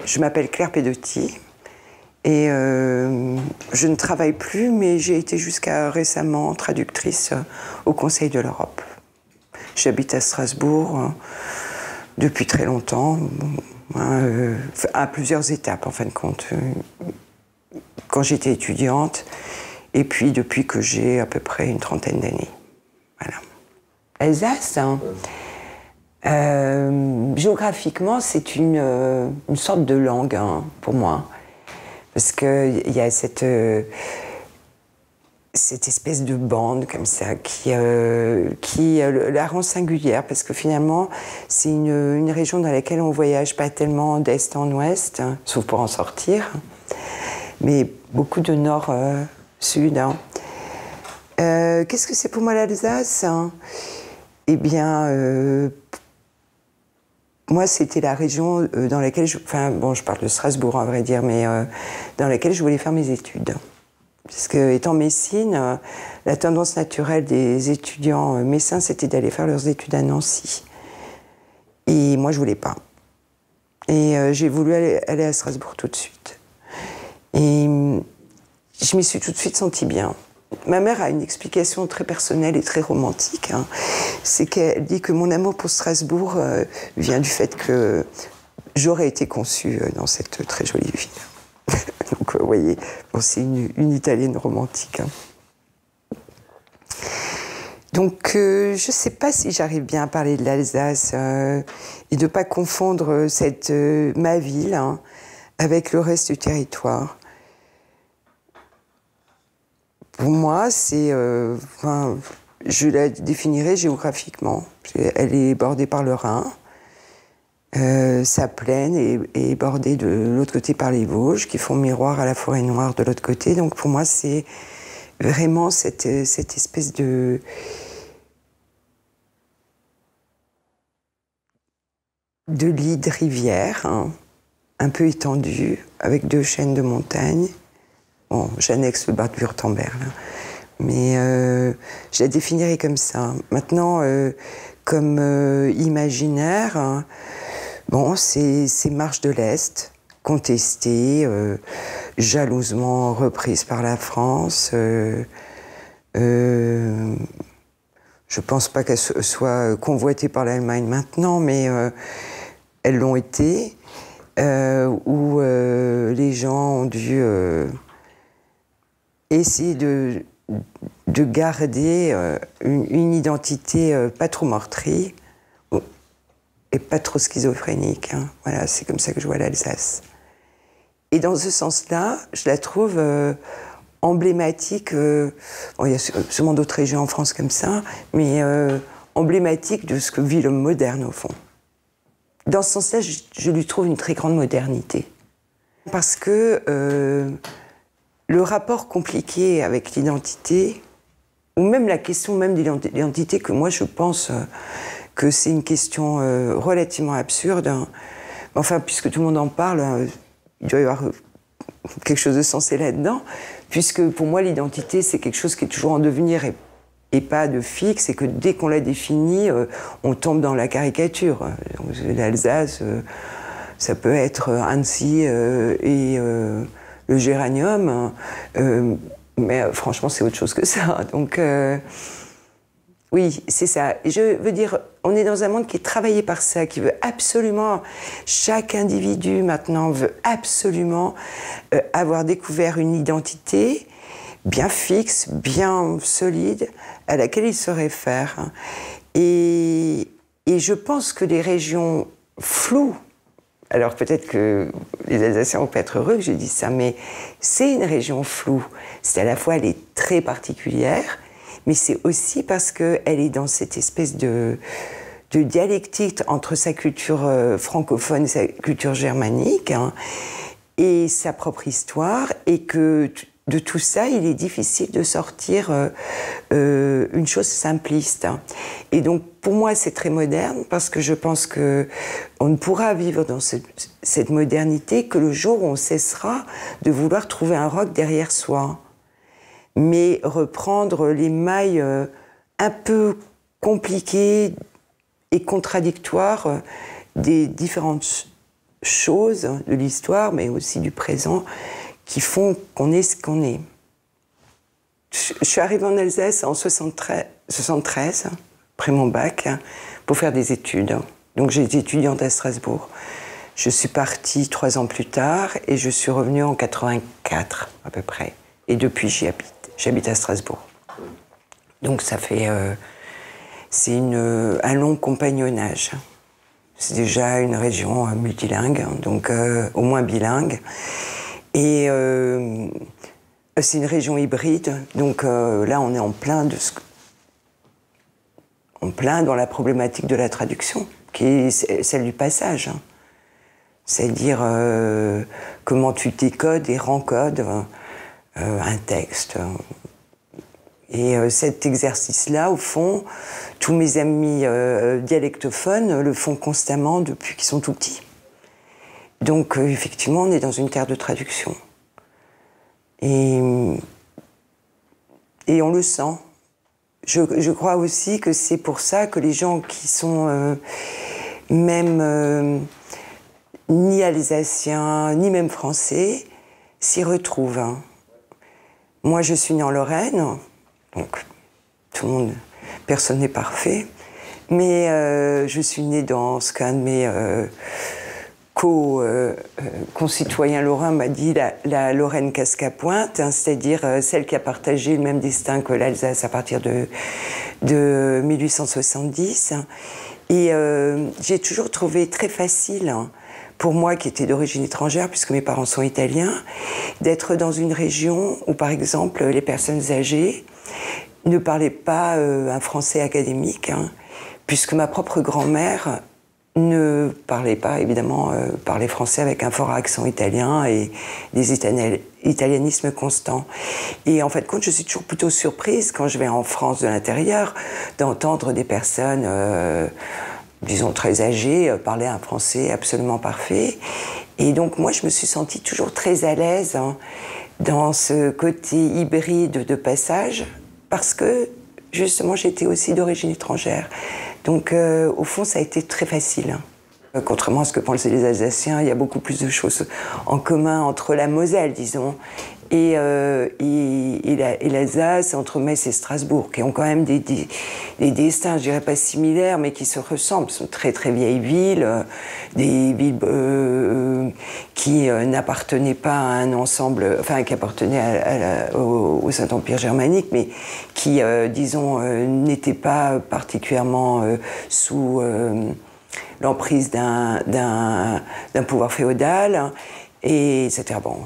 Je m'appelle Claire Pedotti et je ne travaille plus, mais j'ai été jusqu'à récemment traductrice au Conseil de l'Europe. J'habite à Strasbourg depuis très longtemps, à plusieurs étapes en fin de compte. Quand j'étais étudiante et puis depuis que j'ai à peu près une trentaine d'années. Voilà. Alsace, géographiquement, c'est une sorte de langue pour moi. Parce qu'il y a cette espèce de bande comme ça qui la rend singulière. Parce que finalement, c'est une région dans laquelle on ne voyage pas tellement d'est en ouest, sauf pour en sortir, mais beaucoup de nord-sud. Qu'est-ce que c'est pour moi l'Alsace ? Eh bien, moi, c'était la région dans laquelle je parle de Strasbourg, à vrai dire, mais dans laquelle je voulais faire mes études. Parce que, étant messine, la tendance naturelle des étudiants messins, c'était d'aller faire leurs études à Nancy. Et moi, je voulais pas. Et j'ai voulu aller à Strasbourg tout de suite. Et je m'y suis tout de suite sentie bien. Ma mère a une explication très personnelle et très romantique. C'est qu'elle dit que mon amour pour Strasbourg vient du fait que j'aurais été conçue dans cette très jolie ville. Donc, vous voyez, c'est une Italienne romantique. Donc, je ne sais pas si j'arrive bien à parler de l'Alsace et de ne pas confondre ma ville avec le reste du territoire. Pour moi, je la définirais géographiquement. Elle est bordée par le Rhin. Sa plaine est bordée de l'autre côté par les Vosges, qui font miroir à la forêt noire de l'autre côté. Donc pour moi, c'est vraiment cette espèce de lit de rivière, un peu étendu, avec 2 chaînes de montagnes. Bon, j'annexe le Bade-Wurtemberg, mais je la définirais comme ça. Maintenant, comme imaginaire, c'est Marche de l'Est, contestée, jalousement reprise par la France. Je pense pas qu'elle soit convoitée par l'Allemagne maintenant, mais elles l'ont été, où les gens ont dû essayer de garder une identité pas trop meurtrie et pas trop schizophrénique. Voilà, c'est comme ça que je vois l'Alsace. Et dans ce sens-là, je la trouve emblématique. Il y a sûrement d'autres régions en France comme ça, mais emblématique de ce que vit l'homme moderne, au fond. Dans ce sens-là, je lui trouve une très grande modernité. Parce que le rapport compliqué avec l'identité, ou même la question même de l'identité, que moi je pense que c'est une question relativement absurde. Enfin, puisque tout le monde en parle, il doit y avoir quelque chose de sensé là-dedans, puisque pour moi l'identité c'est quelque chose qui est toujours en devenir et pas de fixe, et que dès qu'on la définit, on tombe dans la caricature. L'Alsace, ça peut être Annecy et le géranium, mais franchement c'est autre chose que ça. Donc oui, c'est ça. Je veux dire, on est dans un monde qui est travaillé par ça, qui veut absolument, chaque individu maintenant veut absolument avoir découvert une identité bien fixe, bien solide, à laquelle il se réfère. Et je pense que les régions floues, alors peut-être que les Alsaciens vont pas être heureux que je dise ça, mais c'est une région floue. C'est à la fois, elle est très particulière, mais c'est aussi parce qu'elle est dans cette espèce de dialectique entre sa culture francophone et sa culture germanique, et sa propre histoire, et que de tout ça, il est difficile de sortir une chose simpliste. Et donc, pour moi, c'est très moderne, parce que je pense qu'on ne pourra vivre dans cette modernité que le jour où on cessera de vouloir trouver un roc derrière soi. Mais reprendre les mailles un peu compliquées et contradictoires des différentes choses de l'histoire, mais aussi du présent, qui font qu'on est ce qu'on est. Je suis arrivée en Alsace en 73, après mon bac, pour faire des études. Donc j'ai été étudiante à Strasbourg. Je suis partie 3 ans plus tard et je suis revenue en 84 à peu près. Et depuis j'y habite. J'habite à Strasbourg. Donc ça fait... c'est un long compagnonnage. C'est déjà une région multilingue, donc au moins bilingue. Et c'est une région hybride, donc là on est en plein dans la problématique de la traduction, qui est celle du passage. C'est-à-dire comment tu décodes et rencodes un texte. Et cet exercice-là, au fond, tous mes amis dialectophones le font constamment depuis qu'ils sont tout petits. Donc effectivement, on est dans une terre de traduction. Et on le sent. Je crois aussi que c'est pour ça que les gens qui sont même ni alsaciens, ni même français, s'y retrouvent. Hein. Moi, je suis née en Lorraine, donc tout le monde, personne n'est parfait, mais je suis née dans ce qu'un de mes concitoyens lorrains m'a dit, la Lorraine casque à pointe, hein, c'est-à-dire celle qui a partagé le même destin que l'Alsace à partir de 1870. Et j'ai toujours trouvé très facile, hein, pour moi qui étais d'origine étrangère, puisque mes parents sont italiens, d'être dans une région où, par exemple, les personnes âgées ne parlaient pas un français académique, hein, puisque ma propre grand-mère ne parlait pas, évidemment, parlait français avec un fort accent italien et des italianismes constants. Et en fait, je suis toujours plutôt surprise, quand je vais en France de l'intérieur, d'entendre des personnes... disons très âgés, parlaient un français absolument parfait. Et donc moi, je me suis sentie toujours très à l'aise, hein, dans ce côté hybride de passage, parce que justement, j'étais aussi d'origine étrangère. Donc au fond, ça a été très facile. Contrairement à ce que pensent les Alsaciens, il y a beaucoup plus de choses en commun entre la Moselle, disons, et l'Alsace, entre Metz et Strasbourg, qui ont quand même des destins, je dirais pas similaires, mais qui se ressemblent. Ce sont très très vieilles villes, des villes qui n'appartenaient pas à un ensemble, enfin qui appartenaient au Saint-Empire germanique, mais qui, disons, n'étaient pas particulièrement sous l'emprise d'un pouvoir féodal. Et etc. Bon,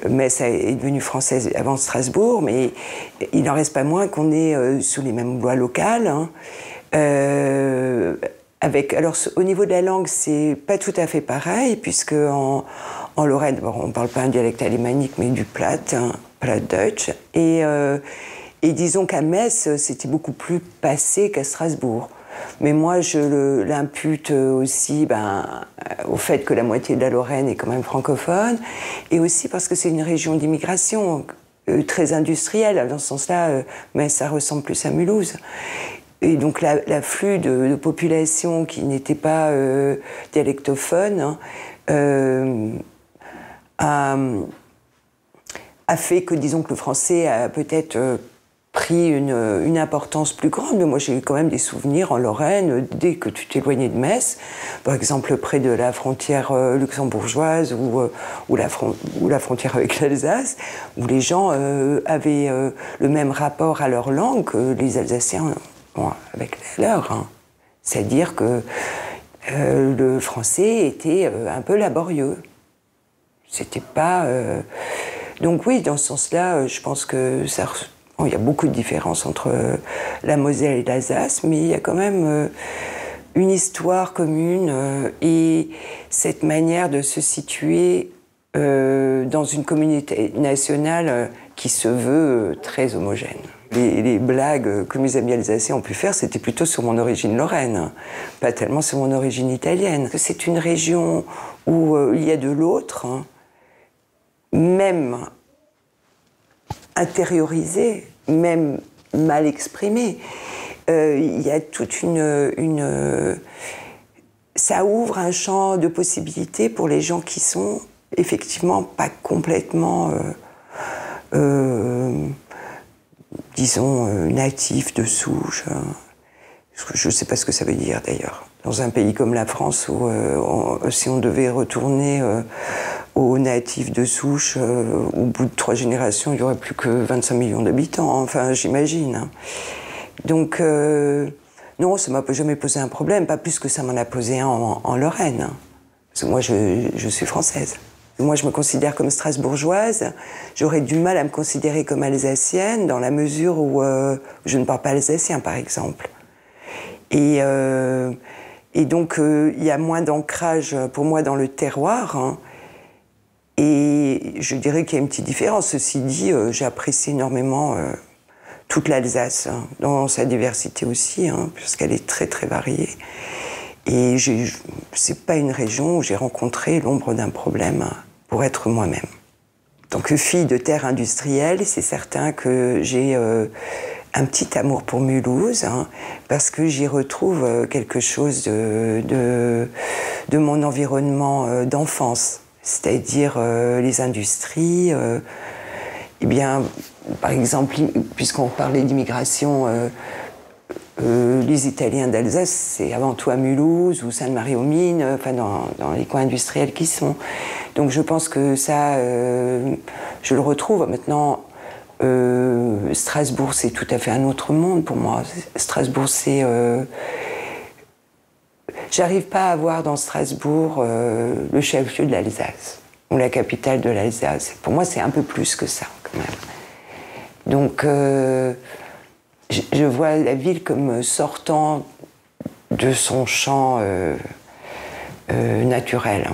Metz est devenue française avant Strasbourg, mais il n'en reste pas moins qu'on est sous les mêmes lois locales. Hein. Alors, au niveau de la langue, c'est pas tout à fait pareil, puisque en Lorraine, bon, on ne parle pas un dialecte alémanique, mais du Platt, hein, Plattdeutsch. Et disons qu'à Metz, c'était beaucoup plus passé qu'à Strasbourg. Mais moi, je l'impute aussi au fait que la moitié de la Lorraine est quand même francophone, et aussi parce que c'est une région d'immigration très industrielle. Dans ce sens-là, mais ça ressemble plus à Mulhouse. Et donc l'afflux de population qui n'était pas dialectophone, hein, a fait que, disons, que le français a peut-être pris une importance plus grande. Mais moi, j'ai eu quand même des souvenirs en Lorraine, dès que tu t'éloignais de Metz, par exemple près de la frontière luxembourgeoise ou la frontière avec l'Alsace, où les gens avaient le même rapport à leur langue que les Alsaciens ont avec la leur. Hein. C'est-à-dire que le français était un peu laborieux. C'était pas... Donc oui, dans ce sens-là, je pense que ça... Bon, il y a beaucoup de différences entre la Moselle et l'Alsace, mais il y a quand même une histoire commune et cette manière de se situer dans une communauté nationale qui se veut très homogène. Les blagues que mes amis alsaciens ont pu faire, c'était plutôt sur mon origine lorraine, pas tellement sur mon origine italienne. C'est une région où il y a de l'autre, hein, même intériorisé, même mal exprimé. Il y a toute une ça ouvre un champ de possibilités pour les gens qui sont effectivement pas complètement, disons, natifs de souche. Je ne sais pas ce que ça veut dire d'ailleurs. Dans un pays comme la France, où si on devait retourner aux natifs de souche, au bout de 3 générations, il n'y aurait plus que 25 millions d'habitants, enfin j'imagine. Hein. Donc non, ça ne m'a jamais posé un problème, pas plus que ça m'en a posé un en Lorraine. Hein. Parce que moi je suis française. Moi je me considère comme strasbourgeoise, j'aurais du mal à me considérer comme alsacienne dans la mesure où je ne parle pas alsacien par exemple. Et donc, il y a moins d'ancrage pour moi dans le terroir. Hein, et je dirais qu'il y a une petite différence. Ceci dit, j'apprécie énormément toute l'Alsace, hein, dans sa diversité aussi, hein, puisqu'elle est très, très variée. Et c'est pas une région où j'ai rencontré l'ombre d'un problème hein, pour être moi-même. En tant que fille de terre industrielle, c'est certain que j'ai un petit amour pour Mulhouse, hein, parce que j'y retrouve quelque chose de mon environnement d'enfance, c'est-à-dire les industries. Eh bien, par exemple, puisqu'on parlait d'immigration, les Italiens d'Alsace, c'est avant tout à Mulhouse ou Sainte-Marie-aux-Mines, enfin dans les coins industriels qui sont. Donc je pense que ça, je le retrouve maintenant. Strasbourg, c'est tout à fait un autre monde pour moi. Strasbourg, c'est... J'arrive pas à voir dans Strasbourg le chef-lieu de l'Alsace, ou la capitale de l'Alsace. Pour moi, c'est un peu plus que ça, quand même. Donc, je vois la ville comme sortant de son champ naturel.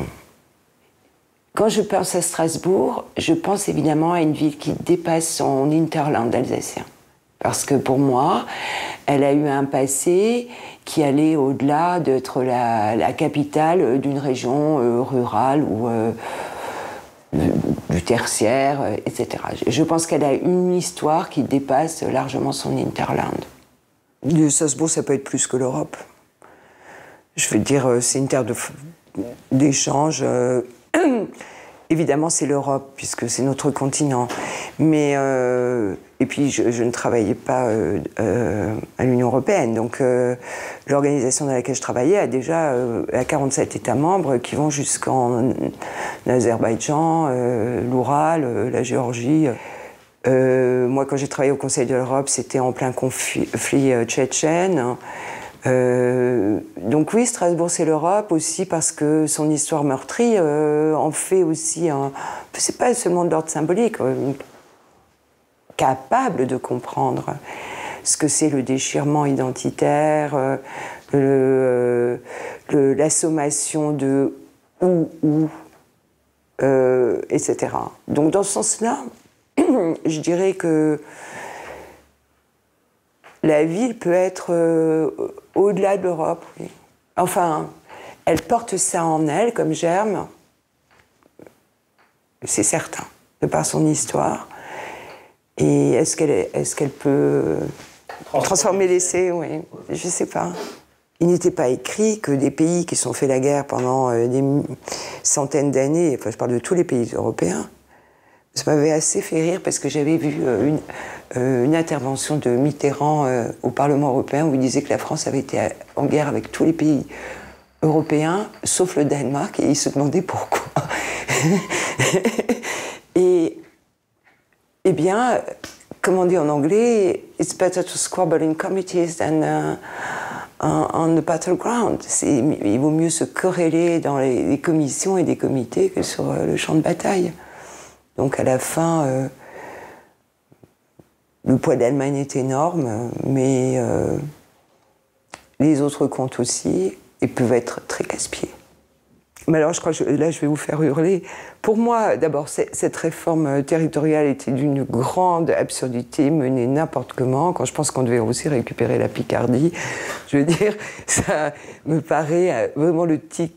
Quand je pense à Strasbourg, je pense évidemment à une ville qui dépasse son hinterland alsacien. Parce que pour moi, elle a eu un passé qui allait au-delà d'être la capitale d'une région rurale ou du tertiaire, etc. Je pense qu'elle a une histoire qui dépasse largement son hinterland. Strasbourg, ça peut être plus que l'Europe. Je veux dire, c'est une terre d'échange. Évidemment, c'est l'Europe, puisque c'est notre continent. Mais, et puis, je ne travaillais pas à l'Union européenne. Donc, l'organisation dans laquelle je travaillais a déjà 47 États membres qui vont jusqu'en Azerbaïdjan, l'Oural, la Géorgie. Moi, quand j'ai travaillé au Conseil de l'Europe, c'était en plein conflit tchétchène. Donc oui, Strasbourg, c'est l'Europe aussi parce que son histoire meurtrie en fait aussi un... C'est pas seulement de l'ordre symbolique, capable de comprendre ce que c'est le déchirement identitaire, la sommation de où, etc. Donc dans ce sens-là, je dirais que la ville peut être au-delà de l'Europe, oui. Enfin, elle porte ça en elle comme germe, c'est certain, de par son histoire. Et est-ce qu'elle peut transformer l'essai? Oui, je ne sais pas. Il n'était pas écrit que des pays qui se sont fait la guerre pendant des centaines d'années, enfin je parle de tous les pays européens, ça m'avait assez fait rire parce que j'avais vu une intervention de Mitterrand au Parlement européen où il disait que la France avait été en guerre avec tous les pays européens, sauf le Danemark, et il se demandait pourquoi. Et eh bien, comme on dit en anglais, it's better to squabble in committees than on the battleground. Il vaut mieux se quereller dans les commissions et des comités que sur le champ de bataille. Donc à la fin, le poids de l'Allemagne est énorme, mais les autres comptent aussi et peuvent être très casse-pieds. Mais alors je crois que là je vais vous faire hurler. Pour moi, d'abord, cette réforme territoriale était d'une grande absurdité, menée n'importe comment. Quand je pense qu'on devait aussi récupérer la Picardie, je veux dire, ça me paraît vraiment le tic.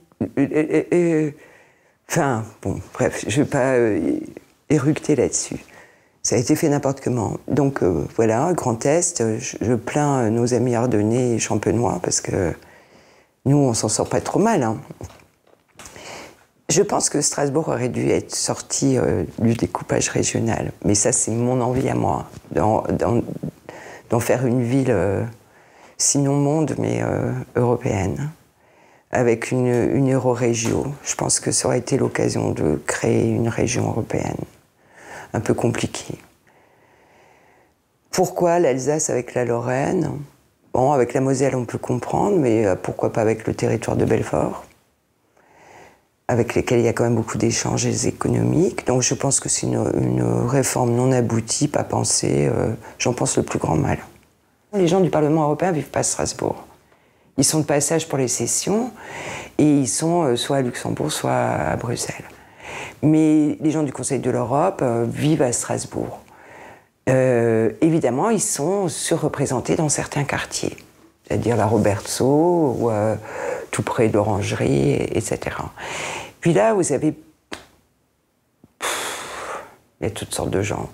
Enfin, bon, bref, je ne vais pas éructer là-dessus. Ça a été fait n'importe comment. Donc voilà, Grand Est, je plains nos amis ardennais et champenois parce que Nous, on s'en sort pas trop mal, hein. Je pense que Strasbourg aurait dû être sorti du découpage régional. Mais ça, c'est mon envie à moi, d'en faire une ville, sinon monde, mais européenne, avec une eurorégio. Je pense que ça aurait été l'occasion de créer une région européenne, un peu compliquée. Pourquoi l'Alsace avec la Lorraine? Bon, avec la Moselle, on peut comprendre, mais pourquoi pas avec le territoire de Belfort, avec lesquels il y a quand même beaucoup d'échanges économiques. Donc je pense que c'est une réforme non aboutie, pas pensée. J'en pense le plus grand mal. Les gens du Parlement européen ne vivent pas à Strasbourg. Ils sont de passage pour les sessions et ils sont soit à Luxembourg, soit à Bruxelles. Mais les gens du Conseil de l'Europe vivent à Strasbourg. Évidemment, ils sont surreprésentés dans certains quartiers, c'est-à-dire la Robertsau ou tout près de l'Orangerie, etc. Puis là, vous avez... il y a toutes sortes de gens.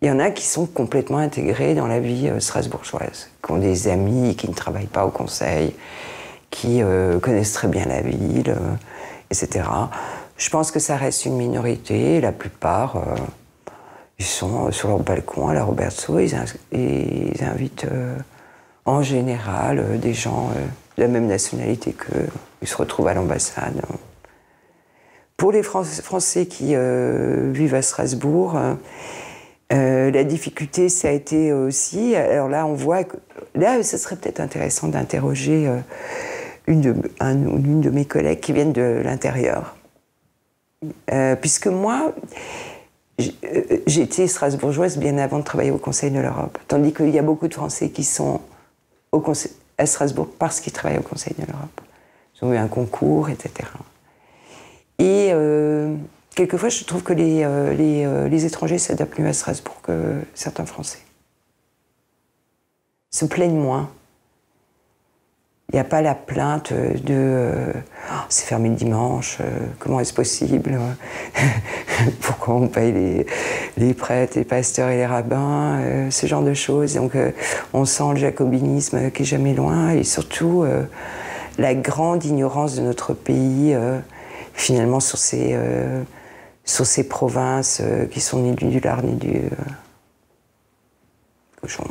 Il y en a qui sont complètement intégrés dans la vie strasbourgeoise, qui ont des amis, qui ne travaillent pas au conseil, qui connaissent très bien la ville, etc. Je pense que ça reste une minorité. La plupart, ils sont sur leur balcon à la Robertsau, ils invitent en général des gens de la même nationalité qu'eux. Ils se retrouvent à l'ambassade. Pour les Français qui vivent à Strasbourg, la difficulté, ça a été aussi... Alors là, on voit que... Là, ce serait peut-être intéressant d'interroger une de mes collègues qui viennent de l'intérieur. Puisque moi, j'étais strasbourgeoise bien avant de travailler au Conseil de l'Europe. Tandis qu'il y a beaucoup de Français qui sont à Strasbourg parce qu'ils travaillent au Conseil de l'Europe. Ils ont eu un concours, etc. Et quelquefois, je trouve que les étrangers s'adaptent mieux à Strasbourg que certains Français. Se plaignent moins. Il n'y a pas la plainte de oh, c'est fermé le dimanche, comment est-ce possible? Pourquoi on paye les prêtres, les pasteurs et les rabbins, ce genre de choses. Donc on sent le jacobinisme qui est jamais loin et surtout la grande ignorance de notre pays finalement sur ces provinces qui sont ni du lard ni du cochon.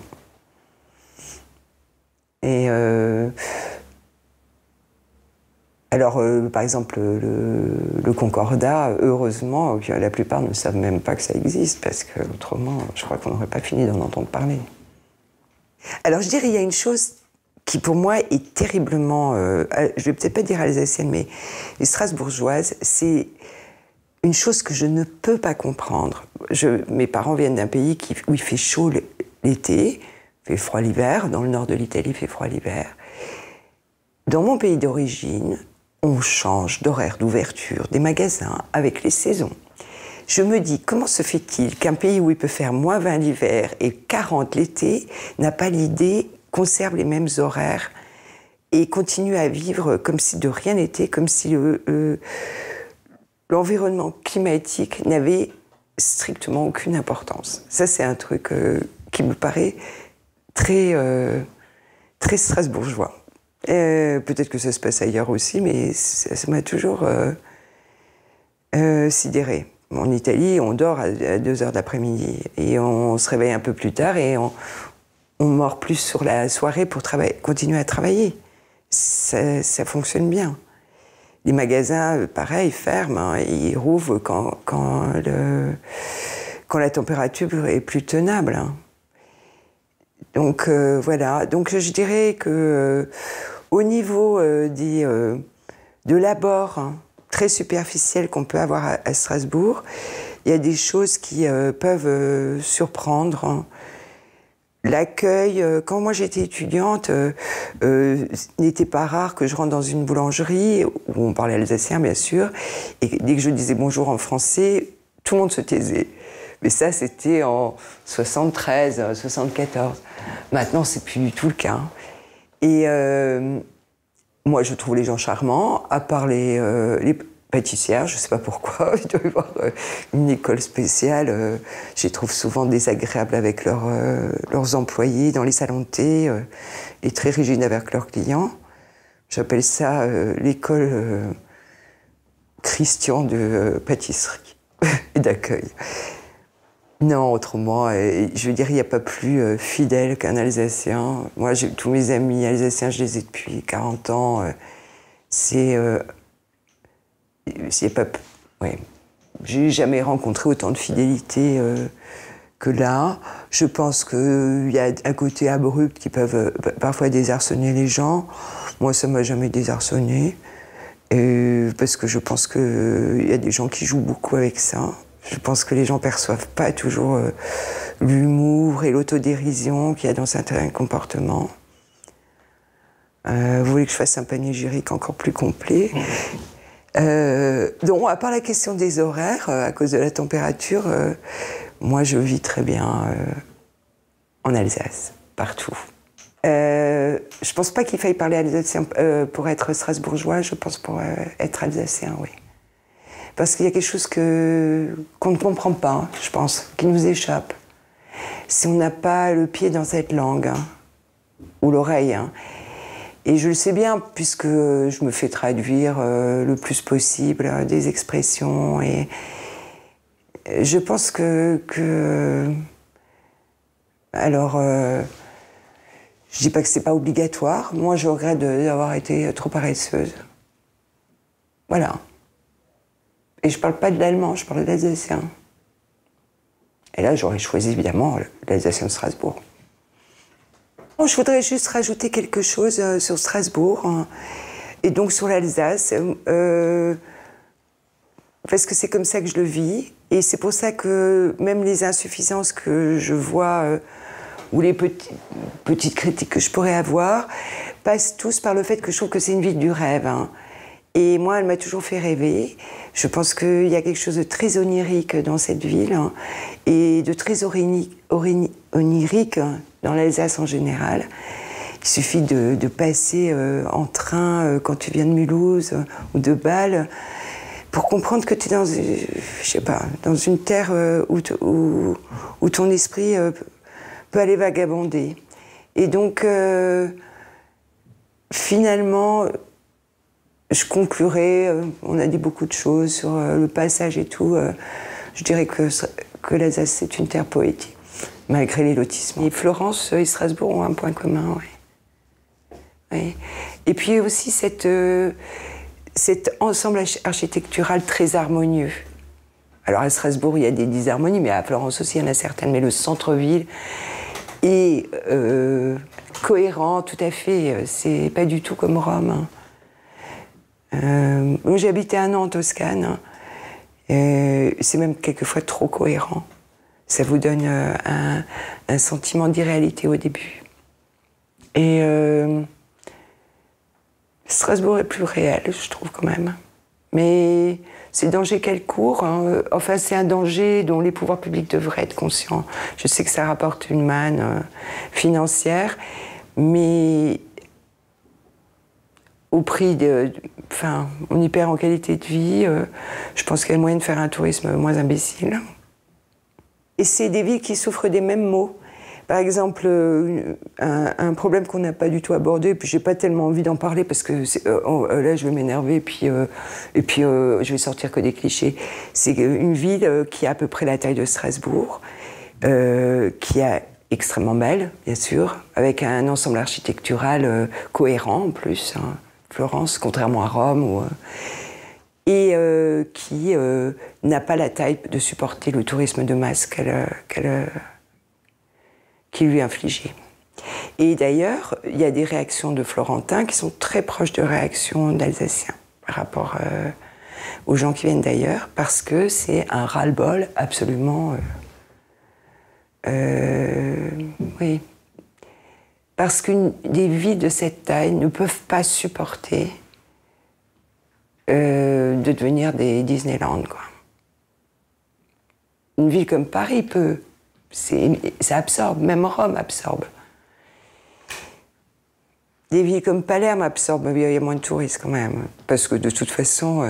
Et alors, par exemple, le Concordat, heureusement, la plupart ne savent même pas que ça existe, parce que autrement, je crois qu'on n'aurait pas fini d'en entendre parler. Alors, je dirais, il y a une chose qui, pour moi, est terriblement... je vais peut-être pas dire alsacienne, mais strasbourgeoise, c'est une chose que je ne peux pas comprendre. Mes parents viennent d'un pays où il fait chaud l'été, il fait froid l'hiver. Dans le nord de l'Italie, il fait froid l'hiver. Dans mon pays d'origine, on change d'horaire d'ouverture des magasins avec les saisons. Je me dis, comment se fait-il qu'un pays où il peut faire moins 20 l'hiver et 40 l'été n'a pas l'idée, conserve les mêmes horaires et continue à vivre comme si de rien n'était, comme si l'environnement climatique n'avait strictement aucune importance. Ça, c'est un truc qui me paraît très, très strasbourgeois. Peut-être que ça se passe ailleurs aussi, mais ça m'a toujours sidéré. En Italie, on dort à 2h de l'après-midi et on se réveille un peu plus tard et on mord plus sur la soirée pour continuer à travailler. Ça fonctionne bien. Les magasins, pareil, ferment, hein, ils rouvrent quand la température est plus tenable. Hein. Donc voilà, donc je dirais que au niveau de l'abord hein, très superficiel qu'on peut avoir à Strasbourg, il y a des choses qui peuvent surprendre. Hein. L'accueil, quand moi j'étais étudiante, n'était pas rare que je rentre dans une boulangerie, où on parlait alsacien bien sûr, et dès que je disais bonjour en français, tout le monde se taisait. Mais ça, c'était en 73, 74. Maintenant, c'est plus du tout le cas. Et moi, je trouve les gens charmants, à part les pâtissières, je ne sais pas pourquoi, il doit y avoir une école spéciale. Je les trouve souvent désagréables avec leurs employés dans les salons de thé et très rigides avec leurs clients. J'appelle ça l'école Christian de pâtisserie et d'accueil. Non, autrement, je veux dire, il n'y a pas plus fidèle qu'un Alsacien. Moi, tous mes amis alsaciens, je les ai depuis 40 ans. C'est pas... Ouais. J'ai jamais rencontré autant de fidélité que là. Je pense qu'il y a un côté abrupt qui peuvent parfois désarçonner les gens. Moi, ça m'a jamais désarçonné. Parce que je pense qu'il y a des gens qui jouent beaucoup avec ça. Je pense que les gens perçoivent pas toujours l'humour et l'autodérision qu'il y a dans certains comportements. Vous voulez que je fasse un panégyrique encore plus complet? Donc, à part la question des horaires, à cause de la température, moi, je vis très bien en Alsace, partout. Je pense pas qu'il faille parler alsacien pour être strasbourgeois, je pense pour être alsacien, oui. Parce qu'il y a quelque chose qu'on ne comprend pas, hein, je pense, qui nous échappe. Si on n'a pas le pied dans cette langue, hein, ou l'oreille, hein. Et je le sais bien, puisque je me fais traduire le plus possible des expressions. Et je pense alors, je dis pas que c'est pas obligatoire. Moi, je regrette d'avoir été trop paresseuse. Voilà. Et je parle pas de l'allemand, je parle de l'alsacien. Et là, j'aurais choisi évidemment l'alsacien de Strasbourg. Je voudrais juste rajouter quelque chose sur Strasbourg, hein, et donc sur l'Alsace, parce que c'est comme ça que je le vis, et c'est pour ça que même les insuffisances que je vois, ou les petites critiques que je pourrais avoir, passent tous par le fait que je trouve que c'est une ville du rêve. Hein. Et moi, elle m'a toujours fait rêver. Je pense qu'il y a quelque chose de très onirique dans cette ville, hein, et de très onirique dans l'Alsace en général. Il suffit de passer en train quand tu viens de Mulhouse ou de Bâle pour comprendre que tu es dans, je sais pas, dans une terre où ton esprit peut aller vagabonder. Et donc, finalement, je conclurai, on a dit beaucoup de choses sur le passage et tout. Je dirais que l'Alsace, c'est une terre poétique, malgré les lotissements. Et Florence et Strasbourg ont un point commun, oui. Oui. Et puis aussi cet ensemble architectural très harmonieux. Alors à Strasbourg, il y a des disharmonies, mais à Florence aussi, il y en a certaines. Mais le centre-ville est cohérent, tout à fait. C'est pas du tout comme Rome. Hein. J'ai habité un an en Toscane, hein, c'est même quelquefois trop cohérent. Ça vous donne un sentiment d'irréalité au début. Et Strasbourg est plus réel, je trouve quand même. Mais c'est le danger qu'elle court. Hein. Enfin, c'est un danger dont les pouvoirs publics devraient être conscients. Je sais que ça rapporte une manne financière, mais au prix enfin, on y perd en qualité de vie. Je pense qu'il y a moyen de faire un tourisme moins imbécile. Et c'est des villes qui souffrent des mêmes maux. Par exemple, un problème qu'on n'a pas du tout abordé, puis j'ai pas tellement envie d'en parler parce que là je vais m'énerver et puis je vais sortir que des clichés. C'est une ville qui a à peu près la taille de Strasbourg, qui est extrêmement belle, bien sûr, avec un ensemble architectural cohérent en plus. Hein. Florence, contrairement à Rome, et qui n'a pas la taille de supporter le tourisme de masse qui lui est infligé. Et d'ailleurs, il y a des réactions de Florentins qui sont très proches de réactions d'Alsaciens par rapport aux gens qui viennent d'ailleurs, parce que c'est un ras-le-bol absolument... oui. Parce que des villes de cette taille ne peuvent pas supporter de devenir des Disneyland, quoi. Une ville comme Paris peut. Ça absorbe, même Rome absorbe. Des villes comme Palerme absorbent, mais il y a moins de touristes quand même. Parce que de toute façon,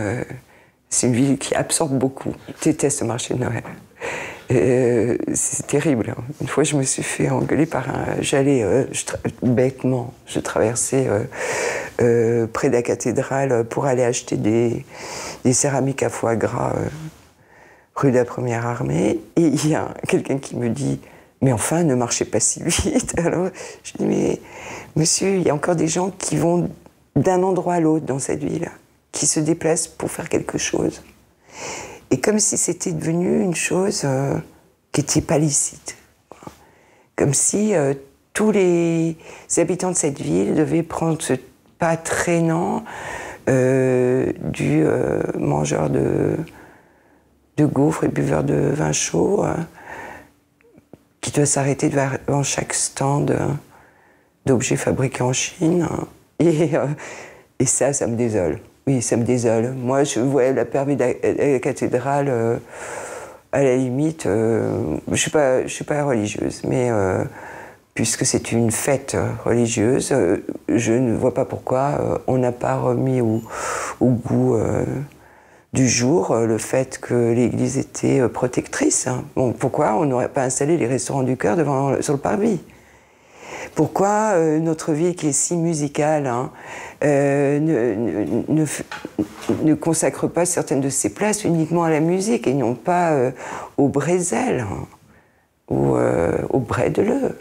c'est une ville qui absorbe beaucoup. Ils détestent le marché de Noël. C'est terrible. Une fois, je me suis fait engueuler par un... bêtement, je traversais près de la cathédrale pour aller acheter des céramiques à foie gras rue de la Première Armée. Et il y a quelqu'un qui me dit « Mais enfin, ne marchez pas si vite !» Alors, je dis « Mais monsieur, il y a encore des gens qui vont d'un endroit à l'autre dans cette ville, qui se déplacent pour faire quelque chose. » Et comme si c'était devenu une chose qui n'était pas licite. Comme si tous les habitants de cette ville devaient prendre ce pas traînant du mangeur de gaufres et buveur de vin chaud qui doit s'arrêter devant chaque stand d'objets fabriqués en Chine. Et ça me désole. Oui, ça me désole. Moi, je vois la permis de la cathédrale, à la limite, je suis pas religieuse, mais puisque c'est une fête religieuse, je ne vois pas pourquoi on n'a pas remis au goût du jour le fait que l'Église était protectrice. Hein. Bon, pourquoi on n'aurait pas installé les restaurants du cœur sur le parvis? Pourquoi notre ville, qui est si musicale, hein, ne consacre pas certaines de ses places uniquement à la musique et non pas au brésil, hein, ou au brédeleu?